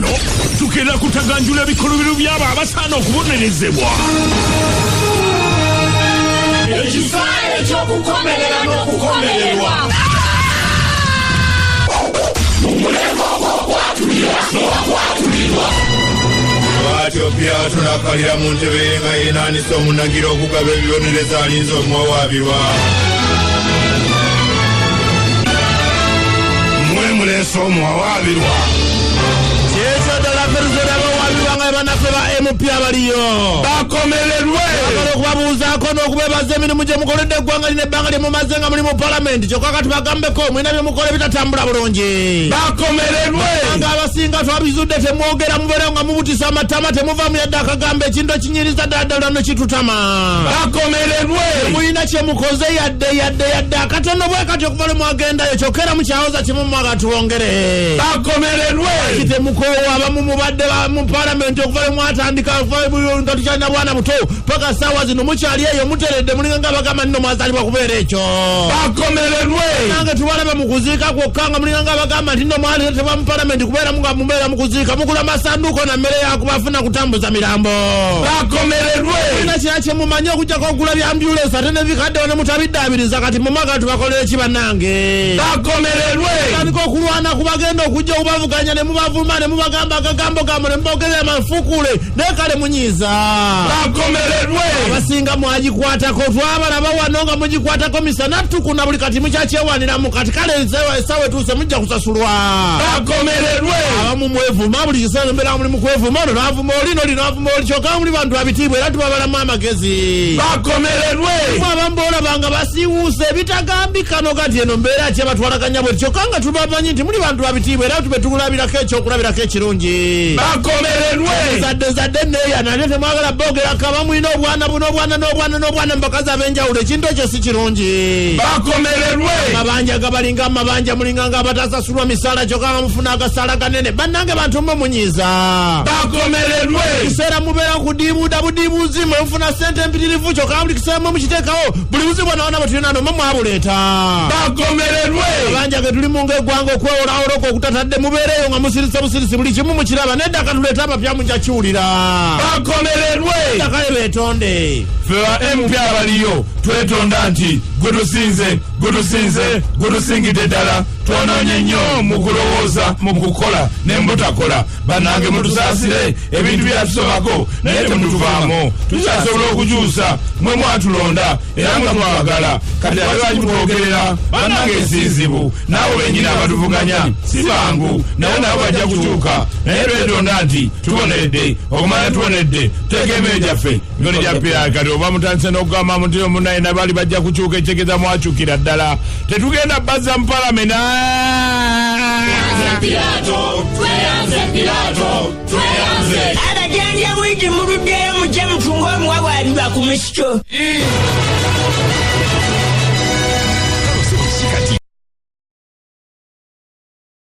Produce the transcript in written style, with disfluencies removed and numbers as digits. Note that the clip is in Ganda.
wano tugenda kutaganjula ebikolobero by'abo abasaana okubonerezebwa. Ekifaananyi eky'okukomerera n'okukomererwa. Omulembe ogw'okwatulirwa. Bw'atyo Pilato n'akalira mu ntebe ye nga yeenaanisa omunagiro okugaba ebibonerezo alinze omuwawaabirwa. Mmwe muleese omuwawaabirwa. Kyekyo ddala Peruzooni abawaabirwa nga bannaffe ba MP abaliyo bakomererwe. Bagala okubabuuzaako n'okubeebaza emirimu gye mukoledde eggwanga lino ebbanga lye mumaze nga muli mu palamenti, kyokka kati bagambeko mulina bye mukola bitatambula bulungi. Bakomererwe. Nga abasinga twabizudde temwogera mubeera nga mubutisa amatama temuva mu yadde akagamba ekintu ekinyiriza ddala ne kitutama. Bakomererwe. Mulina kye mukoze yadde akatono bwe kati okuva lwe mwagendayo kyokka era mukyawoza kimu mwaga tuwongere. Bakomererwe. Kitemukoowa abamu mubadde mu palamenti okuva lwe mwatandika nga tukyalina bwana buto paka saawa zino mukyali eyo muteredde mulinga nga bagamba nno mwazaalibwa kubeera ekyo. Bakomererwe. Nange tubalabe mu kuziika kwokka nga mulinga nga bagamba nti nno mwaleetebwa mu palamenti kubeera nga mubeera mu kuziika mugula masanduuko na mmere yakubafuna kutambuza mirambo. Bakomererwe. Mulina kira kye mumanyi okujjako okugula byambyuleesa ate ne bikaddewo ne mutabiddaabiriza kati mumaga tubakolere ki bannange. Bakomererwe. Tandika okulwana kubagenda okujja okubavuganya ne mubavuma ne mubagamba akagambo gammwe ne mubogerera manfukule naye kale munyiiza. Bakomererwe. Abasinga mwagikwatako twabalaba wano nga mugikwatako misana tukuna buli kati mukyakyewaniramu kati kale essaawa etuuse mujja kusasulwa. Bakomererwe. Abamu mwevuma buli kiseera mbeera muli mu kwevuma ono naavuma oli nolino avuma oli kyokka muli bantu abitiibwa era tubabalamu amagezi. Bakomererwe. Abamu boolabanga basiiwuuse ebitagambika no kati eno mbeera ki abatwalaganya bwe kyokka nga tubamanyi nti muli bantu abitiibwa era tube tukulabirako ekyokulabirako ekirungi. Bakomererwe. Zadde neeya nate temwagala boogerako abamu ina obwana n'obwana mu bakazi ab'enjawulo ekintu ekyo si kirungi. Bakomererwe. Amabanja gabalinga amabanja mulinga nga abatasasulwa misaala kyokka nga mufuna agasaala ganene bannange bantu mwe munyiiza. Bakomererwe. Kiseera mubeera kudiibuuda budiibuuzi mwe mufuna ssente empitirivu kyokka buli kiseera mwe mukiteekawo buli buzi bwona wona bwe tulina no mwe mwabuleeta. Bakomererwe. Abanja ge tulimu ng'eggwanga okwewolaawolako okutatadde mubeereyo nga musirisa busirisi buli kimu mukiraba nedda katuleeta abapya mujja kiwulira. Bakomererwe. Dakale beetonde. Ffe ba MP abaliyo twetonda nti gwe tusingidde ddala twonoonye nnyo mu kulowooza mu kukola ne mutakola bannange mutusaasire ebintu byatusobako naye temutuvaamu tukyasobola okukyusa mwe mwatulonda era nga mwagala kati ate bakitwogerera bannange ensinzibu naawe benyini abatuvuganya si bangu naye nabo bajja kukyuka naye twetonda nti tubonedde okumanya tubonedde tuteekemere gyaffe mikono gya Pilato kati oba mutandise n'okugamba muti omunaye nabali bajja kukyuka ekyekeza mwakyukira ddala tetugenda bazza mu palamenti. Abajanja bwiti muluddeyo mujje mutunga omuwawaabirwa ku musikyo.